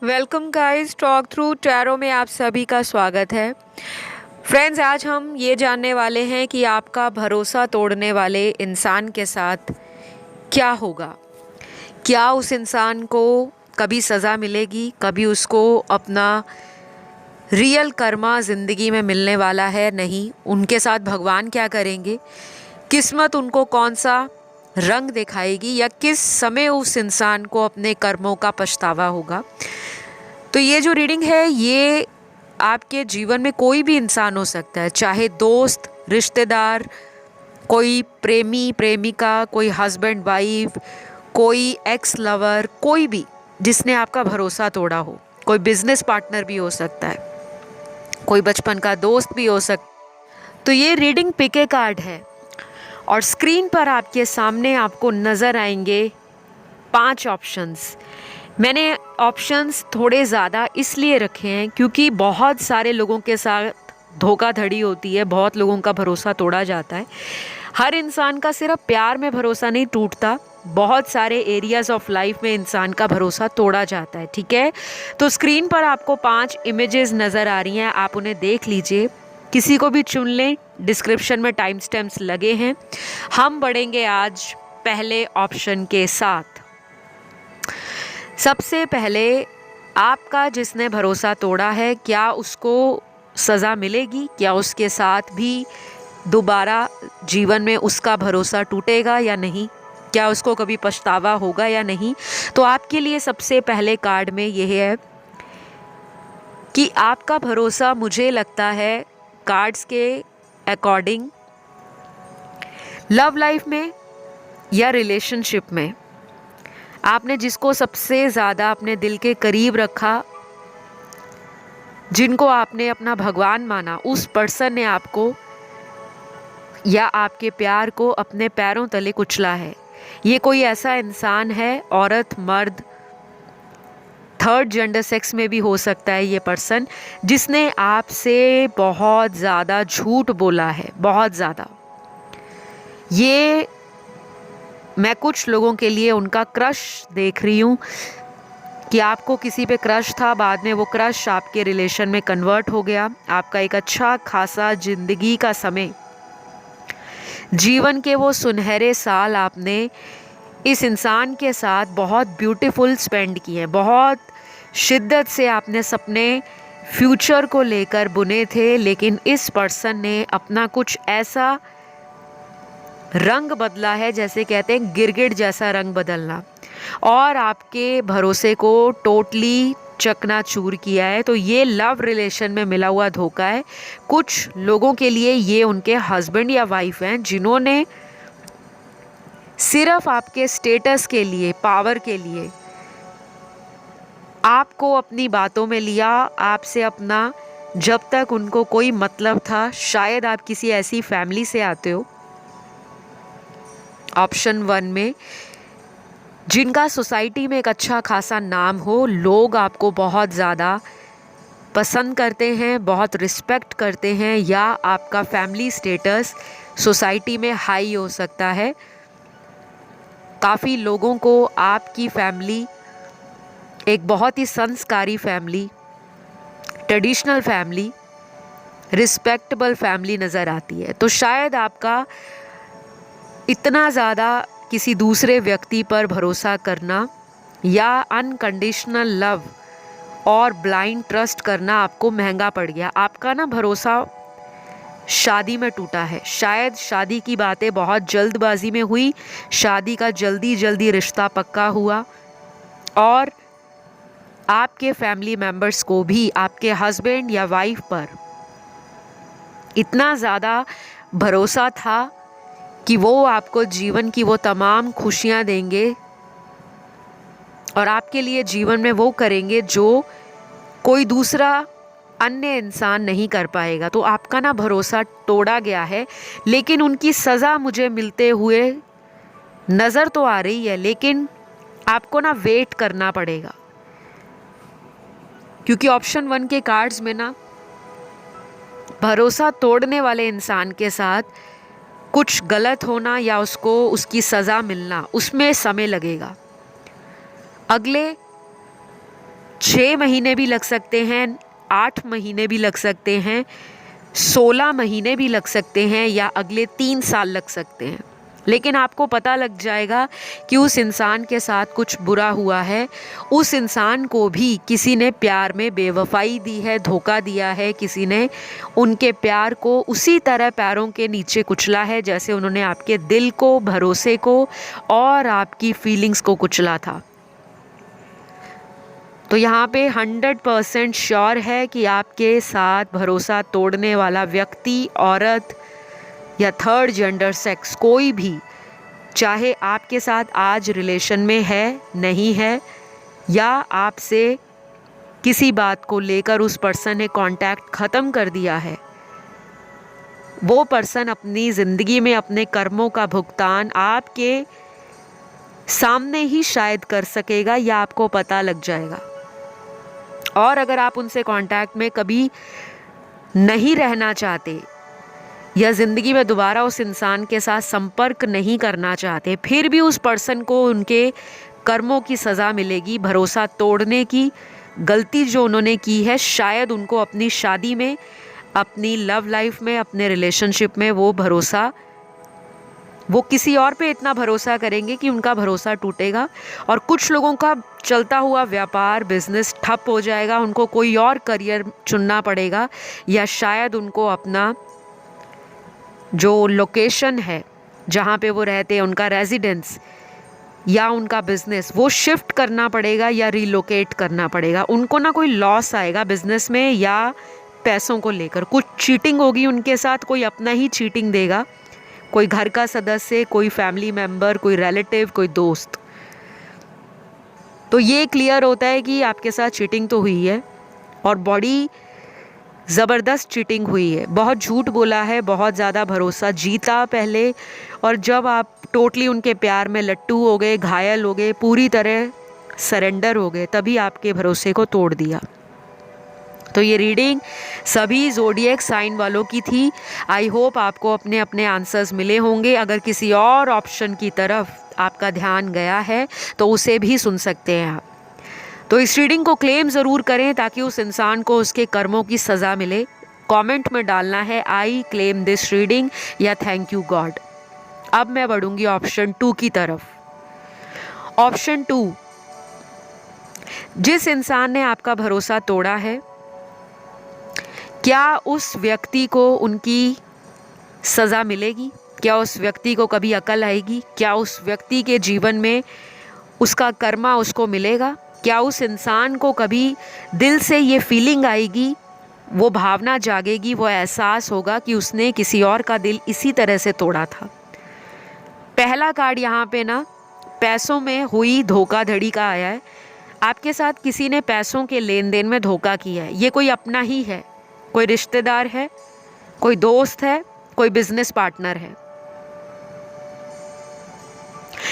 Welcome guys, talk through tarot में आप सभी का स्वागत है। फ्रेंड्स, आज हम ये जानने वाले हैं कि आपका भरोसा तोड़ने वाले इंसान के साथ क्या होगा। क्या उस इंसान को कभी सज़ा मिलेगी, कभी उसको अपना रियल कर्मा ज़िंदगी में मिलने वाला है? नहीं। उनके साथ भगवान क्या करेंगे, किस्मत उनको कौन सा रंग दिखाएगी, या किस समय उस इंसान को अपने कर्मों का पछतावा होगा। तो ये जो रीडिंग है ये आपके जीवन में कोई भी इंसान हो सकता है, चाहे दोस्त, रिश्तेदार, कोई प्रेमी प्रेमिका, कोई हस्बैंड वाइफ, कोई एक्स लवर, कोई भी जिसने आपका भरोसा तोड़ा हो। कोई बिजनेस पार्टनर भी हो सकता है, कोई बचपन का दोस्त भी हो सकता है। तो ये रीडिंग पिके कार्ड है और स्क्रीन पर आपके सामने आपको नज़र आएंगे 5 ऑप्शंस। मैंने ऑप्शंस थोड़े ज़्यादा इसलिए रखे हैं क्योंकि बहुत सारे लोगों के साथ धोखाधड़ी होती है, बहुत लोगों का भरोसा तोड़ा जाता है। हर इंसान का सिर्फ प्यार में भरोसा नहीं टूटता, बहुत सारे एरियाज ऑफ लाइफ में इंसान का भरोसा तोड़ा जाता है। ठीक है, तो स्क्रीन पर आपको 5 इमेजेस नज़र आ रही हैं, आप उन्हें देख लीजिए, किसी को भी चुन लें। डिस्क्रिप्शन में टाइम स्टैम्प्स लगे हैं। हम बढ़ेंगे आज पहले ऑप्शन के साथ। सबसे पहले, आपका जिसने भरोसा तोड़ा है, क्या उसको सज़ा मिलेगी? क्या उसके साथ भी दोबारा जीवन में उसका भरोसा टूटेगा या नहीं? क्या उसको कभी पछतावा होगा या नहीं? तो आपके लिए सबसे पहले कार्ड में यह है कि आपका भरोसा, मुझे लगता है कार्ड्स के अकॉर्डिंग, लव लाइफ में या रिलेशनशिप में आपने जिसको सबसे ज़्यादा अपने दिल के करीब रखा, जिनको आपने अपना भगवान माना, उस पर्सन ने आपको या आपके प्यार को अपने पैरों तले कुचला है। ये कोई ऐसा इंसान है, औरत, मर्द, थर्ड जेंडर सेक्स में भी हो सकता है ये पर्सन, जिसने आपसे बहुत ज़्यादा झूठ बोला है, बहुत ज़्यादा। ये मैं कुछ लोगों के लिए उनका क्रश देख रही हूँ कि आपको किसी पे क्रश था, बाद में वो क्रश आपके रिलेशन में कन्वर्ट हो गया। आपका एक अच्छा खासा ज़िंदगी का समय, जीवन के वो सुनहरे साल आपने इस इंसान के साथ बहुत ब्यूटीफुल स्पेंड किए हैं। बहुत शिद्दत से आपने सपने फ्यूचर को लेकर बुने थे, लेकिन इस पर्सन ने अपना कुछ ऐसा रंग बदला है, जैसे कहते हैं गिरगिट जैसा रंग बदलना, और आपके भरोसे को टोटली चकनाचूर किया है। तो ये लव रिलेशन में मिला हुआ धोखा है। कुछ लोगों के लिए ये उनके हस्बैंड या वाइफ हैं, जिन्होंने सिर्फ आपके स्टेटस के लिए, पावर के लिए आपको अपनी बातों में लिया, आपसे अपना, जब तक उनको कोई मतलब था। शायद आप किसी ऐसी फैमिली से आते हो, ऑप्शन 1 में, जिनका सोसाइटी में एक अच्छा खासा नाम हो, लोग आपको बहुत ज़्यादा पसंद करते हैं, बहुत रिस्पेक्ट करते हैं, या आपका फैमिली स्टेटस सोसाइटी में हाई हो सकता है। काफ़ी लोगों को आपकी फैमिली एक बहुत ही संस्कारी family, traditional family, respectable family नज़र आती है। तो शायद आपका इतना ज़्यादा किसी दूसरे व्यक्ति पर भरोसा करना या अनकंडीशनल लव और ब्लाइंड ट्रस्ट करना आपको महंगा पड़ गया। आपका ना भरोसा शादी में टूटा है। शायद शादी की बातें बहुत जल्दबाजी में हुई, शादी का जल्दी जल्दी रिश्ता पक्का हुआ, और आपके फैमिली मेम्बर्स को भी आपके हस्बैंड या वाइफ पर इतना ज़्यादा भरोसा था कि वो आपको जीवन की वो तमाम खुशियाँ देंगे और आपके लिए जीवन में वो करेंगे जो कोई दूसरा अन्य इंसान नहीं कर पाएगा। तो आपका ना भरोसा तोड़ा गया है, लेकिन उनकी सज़ा मुझे मिलते हुए नज़र तो आ रही है, लेकिन आपको ना वेट करना पड़ेगा, क्योंकि ऑप्शन 1 के कार्ड्स में ना भरोसा तोड़ने वाले इंसान के साथ कुछ गलत होना या उसको उसकी सज़ा मिलना, उसमें समय लगेगा। अगले 6 महीने भी लग सकते हैं, 8 महीने भी लग सकते हैं, 16 महीने भी लग सकते हैं, या अगले 3 साल लग सकते हैं। लेकिन आपको पता लग जाएगा कि उस इंसान के साथ कुछ बुरा हुआ है, उस इंसान को भी किसी ने प्यार में बेवफाई दी है, धोखा दिया है, किसी ने उनके प्यार को उसी तरह पैरों के नीचे कुचला है जैसे उन्होंने आपके दिल को, भरोसे को और आपकी फीलिंग्स को कुचला था। तो यहाँ पे 100% श्योर है कि आपके साथ भरोसा तोड़ने वाला व्यक्ति, औरत या थर्ड जेंडर सेक्स कोई भी, चाहे आपके साथ आज रिलेशन में है, नहीं है, या आपसे किसी बात को लेकर उस पर्सन ने कांटेक्ट ख़त्म कर दिया है, वो पर्सन अपनी ज़िंदगी में अपने कर्मों का भुगतान आपके सामने ही शायद कर सकेगा, या आपको पता लग जाएगा। और अगर आप उनसे कांटेक्ट में कभी नहीं रहना चाहते या ज़िंदगी में दोबारा उस इंसान के साथ संपर्क नहीं करना चाहते, फिर भी उस पर्सन को उनके कर्मों की सज़ा मिलेगी। भरोसा तोड़ने की गलती जो उन्होंने की है, शायद उनको अपनी शादी में, अपनी लव लाइफ में, अपने रिलेशनशिप में वो किसी और पे इतना भरोसा करेंगे कि उनका भरोसा टूटेगा, और कुछ लोगों का चलता हुआ व्यापार, बिजनेस ठप हो जाएगा, उनको कोई और करियर चुनना पड़ेगा, या शायद उनको अपना जो लोकेशन है जहाँ पे वो रहते हैं, उनका रेजिडेंस या उनका बिज़नेस, वो शिफ्ट करना पड़ेगा या रिलोकेट करना पड़ेगा। उनको ना कोई लॉस आएगा बिज़नेस में या पैसों को लेकर, कुछ चीटिंग होगी उनके साथ, कोई अपना ही चीटिंग देगा, कोई घर का सदस्य, कोई फैमिली मेम्बर, कोई रिलेटिव, कोई दोस्त। तो ये क्लियर होता है कि आपके साथ चीटिंग तो हुई है, और बड़ी ज़बरदस्त चीटिंग हुई है, बहुत झूठ बोला है, बहुत ज़्यादा भरोसा जीता पहले, और जब आप टोटली उनके प्यार में लट्टू हो गए, घायल हो गए, पूरी तरह सरेंडर हो गए, तभी आपके भरोसे को तोड़ दिया। तो ये रीडिंग सभी ज़ोडिएक साइन वालों की थी। आई होप आपको अपने अपने आंसर्स मिले होंगे। अगर किसी और ऑप्शन की तरफ आपका ध्यान गया है तो उसे भी सुन सकते हैं आप। तो इस रीडिंग को क्लेम ज़रूर करें ताकि उस इंसान को उसके कर्मों की सज़ा मिले। कमेंट में डालना है आई क्लेम दिस रीडिंग या थैंक यू गॉड। अब मैं बढ़ूंगी ऑप्शन 2 की तरफ। ऑप्शन 2, जिस इंसान ने आपका भरोसा तोड़ा है, क्या उस व्यक्ति को उनकी सज़ा मिलेगी? क्या उस व्यक्ति को कभी अकल आएगी? क्या उस व्यक्ति के जीवन में उसका कर्मा उसको मिलेगा? क्या उस इंसान को कभी दिल से ये फीलिंग आएगी, वो भावना जागेगी, वो एहसास होगा कि उसने किसी और का दिल इसी तरह से तोड़ा था? पहला कार्ड यहाँ पे ना पैसों में हुई धोखाधड़ी का आया है। आपके साथ किसी ने पैसों के लेन देन में धोखा किया है। ये कोई अपना ही है, कोई रिश्तेदार है, कोई दोस्त है, कोई बिजनेस पार्टनर है,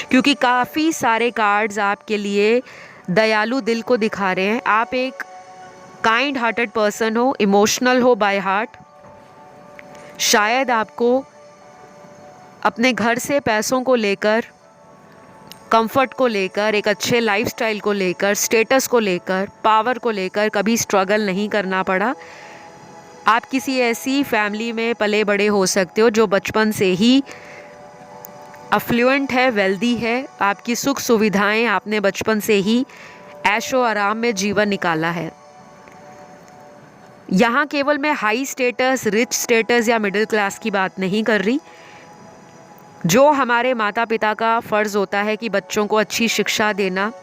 क्योंकि काफ़ी सारे कार्ड्स आपके लिए दयालु दिल को दिखा रहे हैं। आप एक काइंड हार्टेड पर्सन हो, इमोशनल हो बाय हार्ट। शायद आपको अपने घर से पैसों को लेकर, कंफर्ट को लेकर, एक अच्छे लाइफस्टाइल को लेकर, स्टेटस को लेकर, पावर को लेकर कभी स्ट्रगल नहीं करना पड़ा। आप किसी ऐसी फैमिली में पले बड़े हो सकते हो जो बचपन से ही अफ्लुएंट है, वेल्दी है। आपकी सुख सुविधाएं आपने बचपन से ही ऐशो आराम में जीवन निकाला है। यहाँ केवल मैं हाई स्टेटस, रिच स्टेटस या मिडिल क्लास की बात नहीं कर रही। जो हमारे माता पिता का फ़र्ज़ होता है कि बच्चों को अच्छी शिक्षा देना,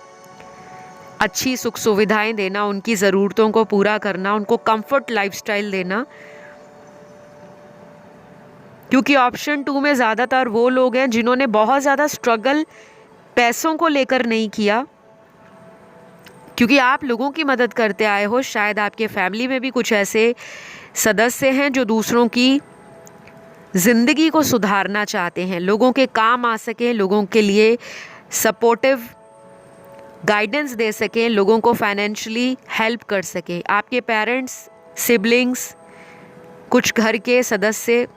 अच्छी सुख सुविधाएं देना, उनकी ज़रूरतों को पूरा करना, उनको कंफर्ट लाइफस्टाइल देना। क्योंकि ऑप्शन 2 में ज़्यादातर वो लोग हैं जिन्होंने बहुत ज़्यादा स्ट्रगल पैसों को लेकर नहीं किया, क्योंकि आप लोगों की मदद करते आए हो। शायद आपके फैमिली में भी कुछ ऐसे सदस्य हैं जो दूसरों की ज़िंदगी को सुधारना चाहते हैं, लोगों के काम आ सकें, लोगों के लिए सपोर्टिव गाइडेंस दे सकें, लोगों को फाइनेंशियली हेल्प कर सकें। आपके पेरेंट्स, सिबलिंग्स, कुछ घर के सदस्य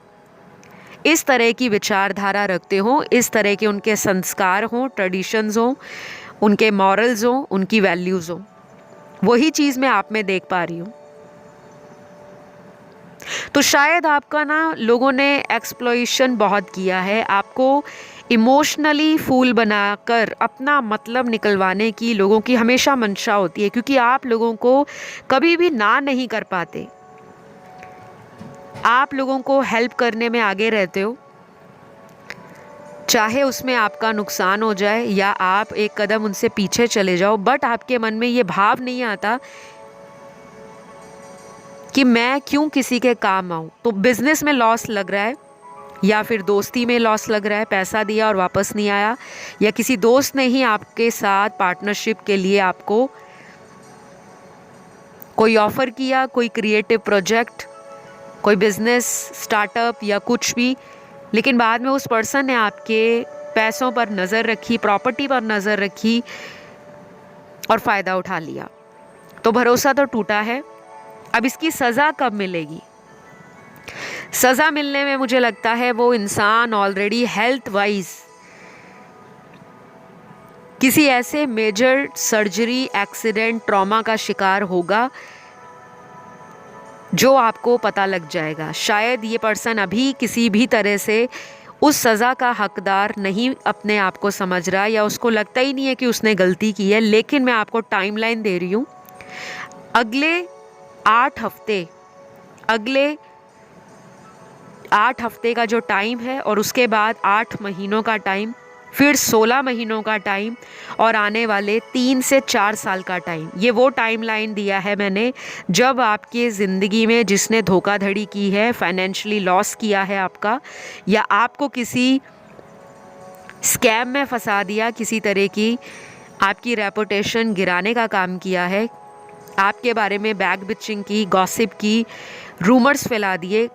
इस तरह की विचारधारा रखते हों, इस तरह के उनके संस्कार हों, ट्रेडिशंस हों, उनके मॉरल्स हों, उनकी वैल्यूज़ हों। वही चीज़ मैं आप में देख पा रही हूँ। तो शायद आपका ना लोगों ने एक्सप्लॉइशन बहुत किया है, आपको इमोशनली फूल बनाकर अपना मतलब निकलवाने की लोगों की हमेशा मंशा होती है, क्योंकि आप लोगों को कभी भी ना नहीं कर पाते। आप लोगों को हेल्प करने में आगे रहते हो, चाहे उसमें आपका नुकसान हो जाए या आप एक कदम उनसे पीछे चले जाओ, बट आपके मन में ये भाव नहीं आता कि मैं क्यों किसी के काम आऊँ। तो बिजनेस में लॉस लग रहा है या फिर दोस्ती में लॉस लग रहा है, पैसा दिया और वापस नहीं आया, या किसी दोस्त ने ही आपके साथ पार्टनरशिप के लिए आपको कोई ऑफ़र किया, कोई क्रिएटिव प्रोजेक्ट, कोई बिजनेस स्टार्टअप या कुछ भी, लेकिन बाद में उस पर्सन ने आपके पैसों पर नज़र रखी, प्रॉपर्टी पर नज़र रखी और फ़ायदा उठा लिया। तो भरोसा तो टूटा है। अब इसकी सज़ा कब मिलेगी? सज़ा मिलने में मुझे लगता है वो इंसान ऑलरेडी हेल्थ वाइज किसी ऐसे मेजर सर्जरी, एक्सीडेंट, ट्रॉमा का शिकार होगा जो आपको पता लग जाएगा। शायद ये पर्सन अभी किसी भी तरह से उस सज़ा का हकदार नहीं अपने आप को समझ रहा, या उसको लगता ही नहीं है कि उसने गलती की है। लेकिन मैं आपको टाइमलाइन दे रही हूँ, अगले 8 हफ्ते का जो टाइम है, और उसके बाद 8 महीनों का टाइम, फिर 16 महीनों का टाइम, और आने वाले 3 से 4 साल का टाइम, ये वो टाइमलाइन दिया है मैंने जब आपके ज़िंदगी में जिसने धोखाधड़ी की है, फाइनेंशियली लॉस किया है आपका, या आपको किसी स्कैम में फंसा दिया, किसी तरह की आपकी रेपुटेशन गिराने का काम किया है, आपके बारे में बैक बिचिंग की, गॉसिप की, रूमर्स फैला दिए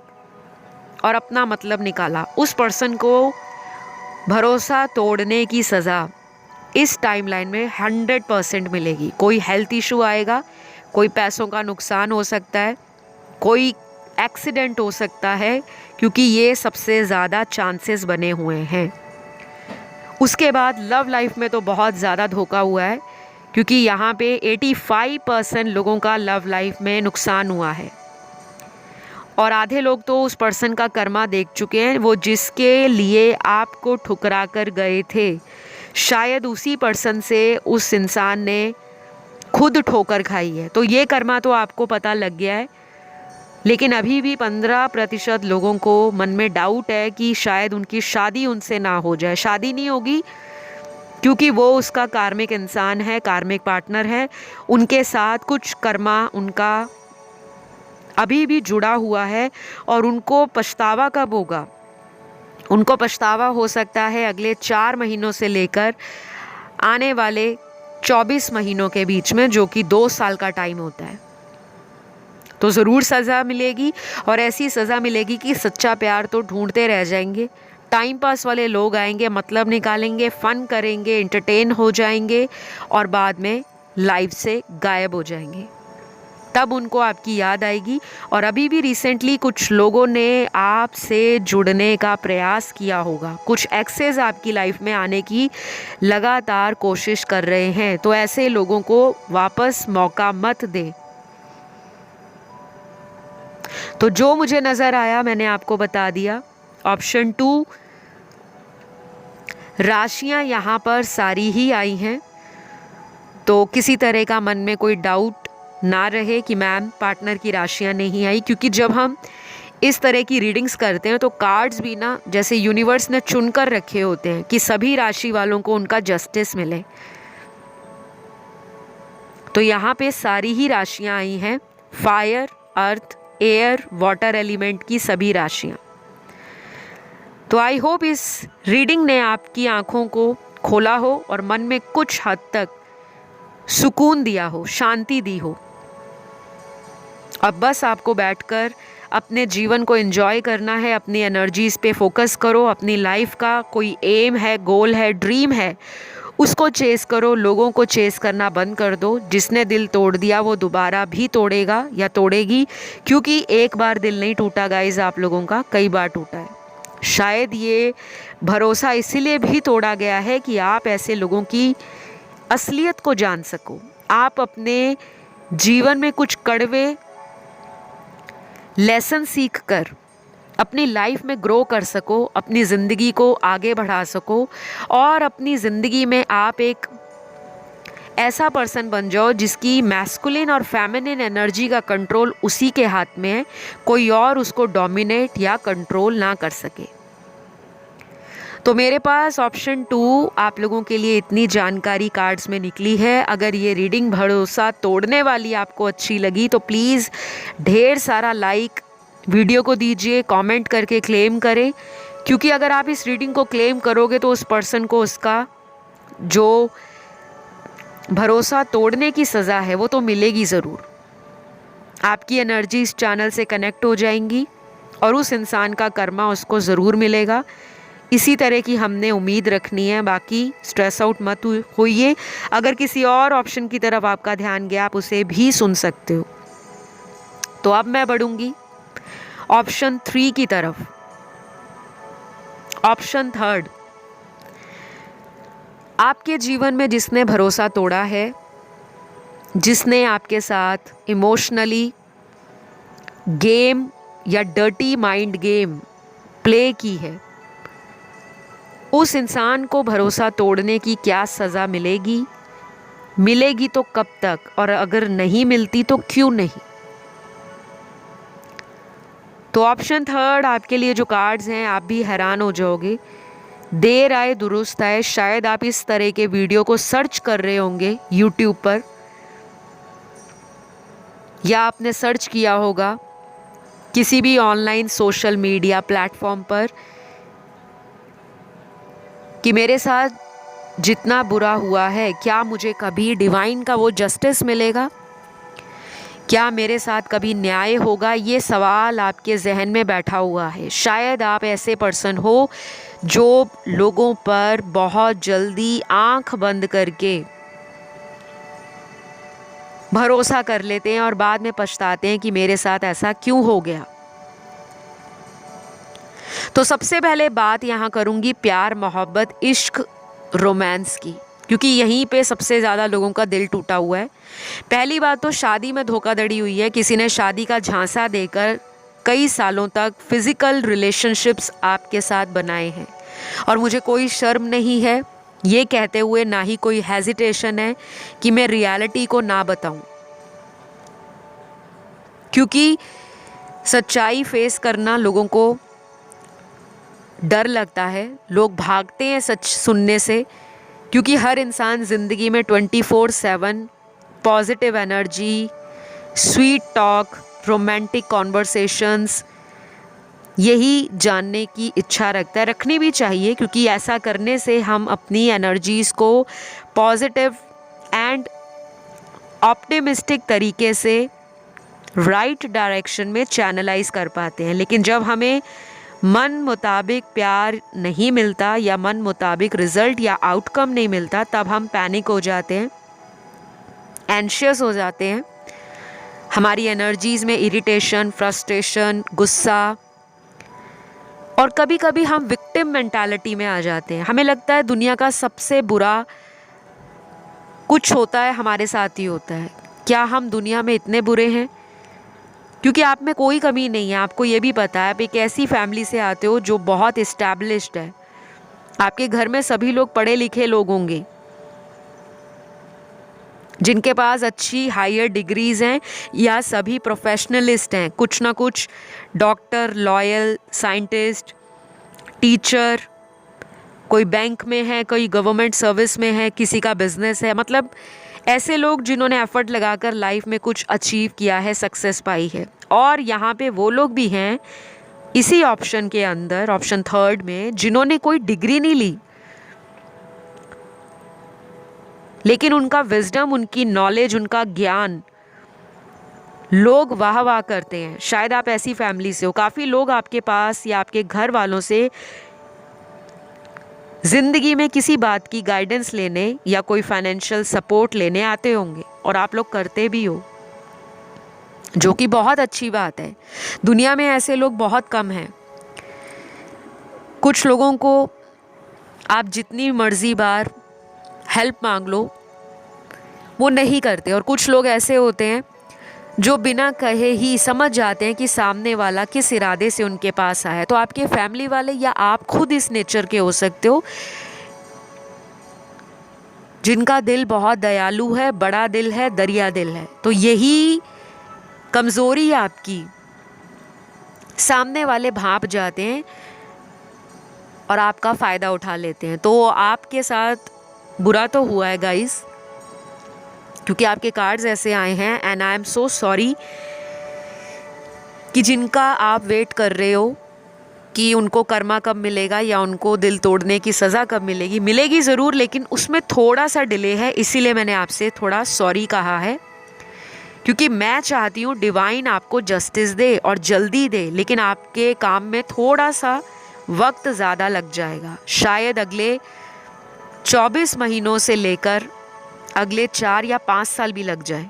और अपना मतलब निकाला, उस पर्सन को भरोसा तोड़ने की सज़ा इस टाइमलाइन में 100% मिलेगी। कोई हेल्थ इशू आएगा, कोई पैसों का नुकसान हो सकता है, कोई एक्सीडेंट हो सकता है, क्योंकि ये सबसे ज़्यादा चांसेस बने हुए हैं। उसके बाद लव लाइफ में तो बहुत ज़्यादा धोखा हुआ है, क्योंकि यहाँ पे 85% लोगों का लव लाइफ में नुकसान हुआ है, और आधे लोग तो उस पर्सन का कर्मा देख चुके हैं। वो जिसके लिए आपको ठुकरा कर गए थे, शायद उसी पर्सन से उस इंसान ने खुद ठोकर खाई है। तो ये कर्मा तो आपको पता लग गया है, लेकिन अभी भी 15% लोगों को मन में डाउट है कि शायद उनकी शादी उनसे ना हो जाए। शादी नहीं होगी क्योंकि वो उसका कार्मिक इंसान है, कार्मिक पार्टनर है, उनके साथ कुछ कर्मा उनका अभी भी जुड़ा हुआ है, और उनको पछतावा कब होगा? उनको पछतावा हो सकता है अगले 4 महीनों से लेकर आने वाले 24 महीनों के बीच में, जो कि 2 साल का टाइम होता है। तो ज़रूर सज़ा मिलेगी, और ऐसी सज़ा मिलेगी कि सच्चा प्यार तो ढूंढते रह जाएंगे। टाइम पास वाले लोग आएंगे, मतलब निकालेंगे, फ़न करेंगे, एंटरटेन हो जाएंगे, और बाद में लाइफ से गायब हो जाएंगे। तब उनको आपकी याद आएगी। और अभी भी रिसेंटली कुछ लोगों ने आपसे जुड़ने का प्रयास किया होगा, कुछ एक्सेस आपकी लाइफ में आने की लगातार कोशिश कर रहे हैं। तो ऐसे लोगों को वापस मौका मत दें। तो जो मुझे नज़र आया मैंने आपको बता दिया। ऑप्शन 2, राशियां यहाँ पर सारी ही आई हैं, तो किसी तरह का मन में कोई डाउट ना रहे कि मैम पार्टनर की राशियां नहीं आई, क्योंकि जब हम इस तरह की रीडिंग्स करते हैं तो कार्ड्स भी ना जैसे यूनिवर्स ने चुनकर रखे होते हैं कि सभी राशि वालों को उनका जस्टिस मिले। तो यहाँ पे सारी ही राशियां आई हैं, फायर, अर्थ, एयर, वाटर एलिमेंट की सभी राशियां। तो आई होप इस रीडिंग ने आपकी आंखों को खोला हो और मन में कुछ हद तक सुकून दिया हो, शांति दी हो। अब बस आपको बैठकर अपने जीवन को एंजॉय करना है, अपनी एनर्जीज़ पे फोकस करो, अपनी लाइफ का कोई एम है, गोल है, ड्रीम है, उसको चेस करो। लोगों को चेस करना बंद कर दो। जिसने दिल तोड़ दिया वो दोबारा भी तोड़ेगा या तोड़ेगी, क्योंकि एक बार दिल नहीं टूटा गाइस, आप लोगों का कई बार टूटा है। शायद ये भरोसा इसीलिए भी तोड़ा गया है कि आप ऐसे लोगों की असलियत को जान सको, आप अपने जीवन में कुछ कड़वे लेसन सीख कर अपनी लाइफ में ग्रो कर सको, अपनी ज़िंदगी को आगे बढ़ा सको और अपनी ज़िंदगी में आप एक ऐसा पर्सन बन जाओ जिसकी मैस्कुलिन और फेमिनिन एनर्जी का कंट्रोल उसी के हाथ में है, कोई और उसको डोमिनेट या कंट्रोल ना कर सके। तो मेरे पास ऑप्शन 2 आप लोगों के लिए इतनी जानकारी कार्ड्स में निकली है। अगर ये रीडिंग भरोसा तोड़ने वाली आपको अच्छी लगी तो प्लीज़ ढेर सारा लाइक वीडियो को दीजिए, कमेंट करके क्लेम करें, क्योंकि अगर आप इस रीडिंग को क्लेम करोगे तो उस पर्सन को उसका जो भरोसा तोड़ने की सज़ा है वो तो मिलेगी ज़रूर। आपकी एनर्जी इस चैनल से कनेक्ट हो जाएंगी और उस इंसान का कर्मा उसको ज़रूर मिलेगा। इसी तरह की हमने उम्मीद रखनी है। बाकी स्ट्रेस आउट मत होइए। अगर किसी और ऑप्शन की तरफ आपका ध्यान गया आप उसे भी सुन सकते हो। तो अब मैं बढ़ूंगी ऑप्शन 3 की तरफ। ऑप्शन 3, आपके जीवन में जिसने भरोसा तोड़ा है, जिसने आपके साथ इमोशनली गेम या डर्टी माइंड गेम प्ले की है, उस इंसान को भरोसा तोड़ने की क्या सज़ा मिलेगी, मिलेगी तो कब तक, और अगर नहीं मिलती तो क्यों नहीं। तो ऑप्शन 3 आपके लिए जो कार्ड्स हैं आप भी हैरान हो जाओगे। देर आए दुरुस्त आए। शायद आप इस तरह के वीडियो को सर्च कर रहे होंगे यूट्यूब पर, या आपने सर्च किया होगा किसी भी ऑनलाइन सोशल मीडिया प्लेटफॉर्म पर कि मेरे साथ जितना बुरा हुआ है क्या मुझे कभी डिवाइन का वो जस्टिस मिलेगा, क्या मेरे साथ कभी न्याय होगा। ये सवाल आपके जहन में बैठा हुआ है। शायद आप ऐसे पर्सन हो जो लोगों पर बहुत जल्दी आंख बंद करके भरोसा कर लेते हैं और बाद में पछताते हैं कि मेरे साथ ऐसा क्यों हो गया। तो सबसे पहले बात यहाँ करूँगी प्यार, मोहब्बत, इश्क, रोमांस की, क्योंकि यहीं पे सबसे ज़्यादा लोगों का दिल टूटा हुआ है। पहली बात तो शादी में धोखाधड़ी हुई है। किसी ने शादी का झांसा देकर कई सालों तक फिज़िकल रिलेशनशिप्स आपके साथ बनाए हैं, और मुझे कोई शर्म नहीं है ये कहते हुए, ना ही कोई हेजिटेशन है कि मैं रियलिटी को ना बताऊं, क्योंकि सच्चाई फेस करना लोगों को डर लगता है। लोग भागते हैं सच सुनने से, क्योंकि हर इंसान ज़िंदगी में 24/7 positive energy, sweet talk, romantic conversations यही जानने की इच्छा रखता है। रखनी भी चाहिए, क्योंकि ऐसा करने से हम अपनी एनर्जीज़ को पॉजिटिव एंड ऑप्टिमिस्टिक तरीके से राइट डायरेक्शन में चैनलाइज कर पाते हैं। लेकिन जब हमें मन मुताबिक प्यार नहीं मिलता या मन मुताबिक रिज़ल्ट या आउटकम नहीं मिलता, तब हम पैनिक हो जाते हैं, एंशियस हो जाते हैं। हमारी एनर्जीज़ में इरिटेशन, फ्रस्ट्रेशन, गुस्सा, और कभी कभी हम विक्टिम मेंटालिटी में आ जाते हैं। हमें लगता है दुनिया का सबसे बुरा कुछ होता है हमारे साथ ही होता है। क्या हम दुनिया में इतने बुरे हैं? क्योंकि आप में कोई कमी नहीं है। आपको ये भी पता है आप एक ऐसी फैमिली से आते हो जो बहुत इस्टेब्लिश्ड है। आपके घर में सभी लोग पढ़े लिखे लोग होंगे जिनके पास अच्छी हायर डिग्रीज़ हैं, या सभी प्रोफेशनलिस्ट हैं, कुछ ना कुछ डॉक्टर, लॉयर, साइंटिस्ट, टीचर, कोई बैंक में है, कोई गवर्नमेंट सर्विस में है, किसी का बिजनेस है। मतलब ऐसे लोग जिन्होंने एफर्ट लगाकर लाइफ में कुछ अचीव किया है, सक्सेस पाई है। और यहाँ पे वो लोग भी हैं इसी ऑप्शन के अंदर, ऑप्शन 3 में, जिन्होंने कोई डिग्री नहीं ली, लेकिन उनका विजडम, उनकी नॉलेज, उनका ज्ञान लोग वाह वाह करते हैं। शायद आप ऐसी फैमिली से हो। काफ़ी लोग आपके पास या आपके घर वालों से ज़िंदगी में किसी बात की गाइडेंस लेने या कोई फाइनेंशियल सपोर्ट लेने आते होंगे, और आप लोग करते भी हो, जो कि बहुत अच्छी बात है। दुनिया में ऐसे लोग बहुत कम हैं। कुछ लोगों को आप जितनी मर्ज़ी बार हेल्प मांग लो, वो नहीं करते। और कुछ लोग ऐसे होते हैं जो बिना कहे ही समझ जाते हैं कि सामने वाला किस इरादे से उनके पास आया है। तो आपके फैमिली वाले या आप खुद इस नेचर के हो सकते हो, जिनका दिल बहुत दयालु है, बड़ा दिल है, दरिया दिल है। तो यही कमज़ोरी है आपकी, सामने वाले भांप जाते हैं और आपका फ़ायदा उठा लेते हैं। तो आपके साथ बुरा तो हुआ है गाइस, क्योंकि आपके कार्ड्स ऐसे आए हैं। And I am so sorry कि जिनका आप वेट कर रहे हो कि उनको कर्मा कब मिलेगा या उनको दिल तोड़ने की सज़ा कब मिलेगी, मिलेगी ज़रूर, लेकिन उसमें थोड़ा सा डिले है। इसीलिए मैंने आपसे थोड़ा सॉरी कहा है, क्योंकि मैं चाहती हूँ डिवाइन आपको जस्टिस दे और जल्दी दे, लेकिन आपके काम में थोड़ा सा वक्त ज़्यादा लग जाएगा। शायद अगले 24 महीनों से लेकर अगले 4 या 5 साल भी लग जाए,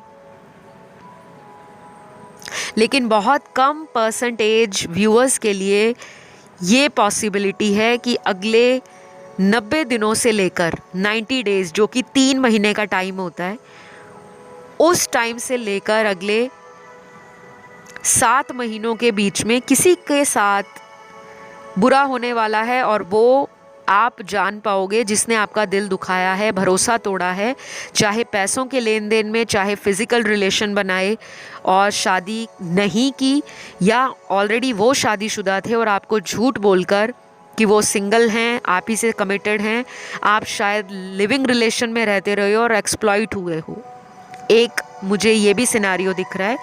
लेकिन बहुत कम परसेंटेज व्यूअर्स के लिए ये पॉसिबिलिटी है कि अगले 90 दिनों से लेकर 90 डेज़, जो कि 3 महीने का टाइम होता है, उस टाइम से लेकर अगले 7 महीनों के बीच में किसी के साथ बुरा होने वाला है। और वो आप जान पाओगे जिसने आपका दिल दुखाया है, भरोसा तोड़ा है, चाहे पैसों के लेन देन में, चाहे फिज़िकल रिलेशन बनाए और शादी नहीं की, या ऑलरेडी वो शादीशुदा थे और आपको झूठ बोलकर कि वो सिंगल हैं, आप ही से कमिटेड हैं, आप शायद लिविंग रिलेशन में रहते रहे हो और एक्सप्लॉइट हुए हो। एक मुझे ये भी सिनेरियो दिख रहा है।